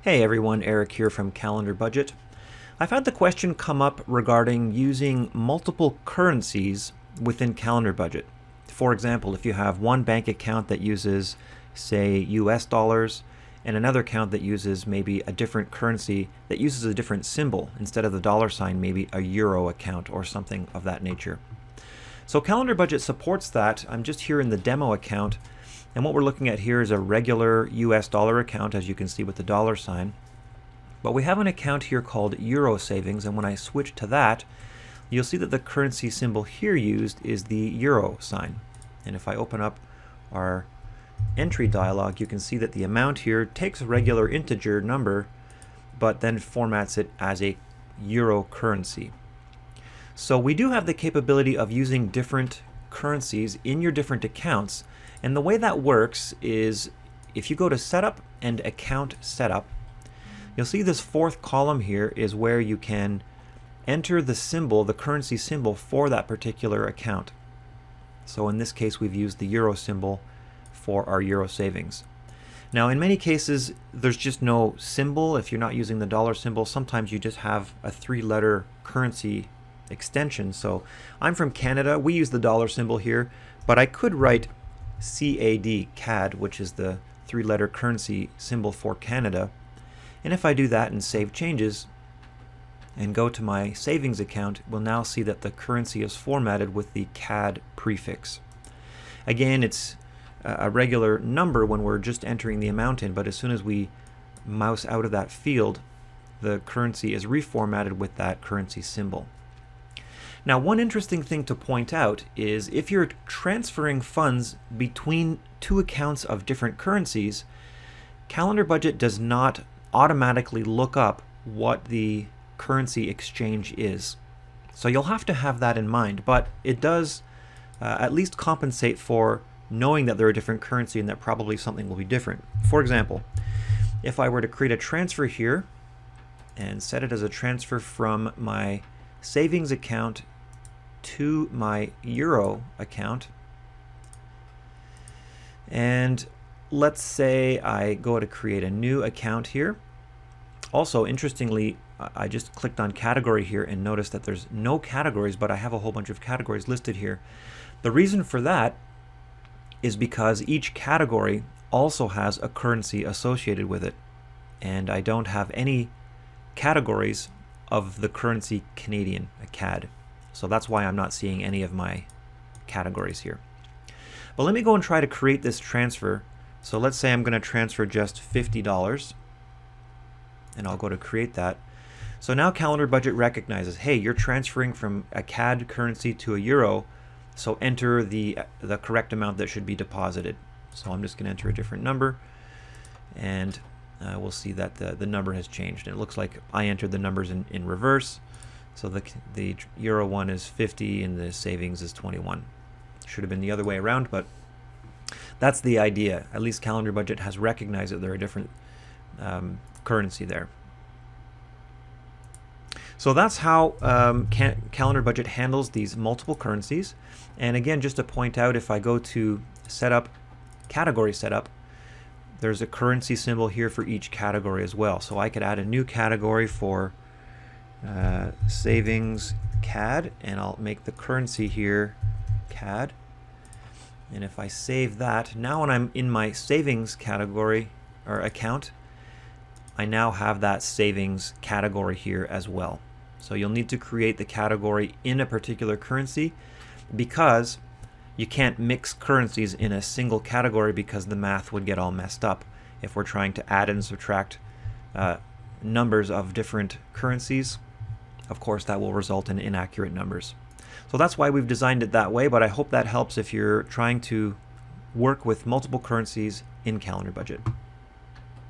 Hey everyone, Eric here from CalendarBudget. I've had the question come up regarding using multiple currencies within CalendarBudget. For example, if you have one bank account that uses, say, US dollars, and another account that uses maybe a different currency that uses a different symbol instead of the dollar sign, maybe a euro account or something of that nature. So CalendarBudget supports that. I'm just here in the demo account. And what we're looking at here is a regular US dollar account, as you can see with the dollar sign. But we have an account here called Euro Savings, and when I switch to that, you'll see that the currency symbol here used is the euro sign. And if I open up our entry dialog, you can see that the amount here takes a regular integer number, but then formats it as a euro currency. So we do have the capability of using different currencies in your different accounts. And the way that works is if you go to Setup and Account Setup, you'll see this fourth column here is where you can enter the symbol, the currency symbol for that particular account. So in this case, we've used the euro symbol for our euro savings. Now, in many cases, there's just no symbol. If you're not using the dollar symbol, sometimes you just have a three-letter currency extension. So I'm from Canada. We use the dollar symbol here, but I could write CAD, which is the three-letter currency symbol for Canada. And if I do that and save changes and go to my savings account, we'll now see that the currency is formatted with the CAD prefix. Again, it's a regular number when we're just entering the amount in, but as soon as we mouse out of that field, the currency is reformatted with that currency symbol. Now, one interesting thing to point out is if you're transferring funds between two accounts of different currencies, CalendarBudget does not automatically look up what the currency exchange is. So you'll have to have that in mind, but it does at least compensate for knowing that they're a different currency and that probably something will be different. For example, if I were to create a transfer here and set it as a transfer from my savings account to my euro account, and let's say I go to create a new account here. Also, interestingly, I just clicked on category here and noticed that there's no categories, but I have a whole bunch of categories listed here. The reason for that is because each category also has a currency associated with it, and I don't have any categories of the currency Canadian, a CAD. So that's why I'm not seeing any of my categories here. But let me go and try to create this transfer. So let's say I'm going to transfer just $50, and I'll go to create that. So now CalendarBudget recognizes, hey, you're transferring from a CAD currency to a euro, so enter the correct amount that should be deposited. So I'm just going to enter a different number, and we'll see that the number has changed. And it looks like I entered the numbers in reverse. So the euro one is 50 and the savings is 21. Should have been the other way around, but that's the idea. At least CalendarBudget has recognized that there are different currency there. So that's how CalendarBudget handles these multiple currencies. And again, just to point out, if I go to Setup, Category Setup, there's a currency symbol here for each category as well. So I could add a new category for savings CAD, and I'll make the currency here CAD. And if I save that, now when I'm in my savings category or account, I now have that savings category here as well. So you'll need to create the category in a particular currency because you can't mix currencies in a single category because the math would get all messed up if we're trying to add and subtract numbers of different currencies. Of course, that will result in inaccurate numbers. So that's why we've designed it that way, but I hope that helps if you're trying to work with multiple currencies in CalendarBudget.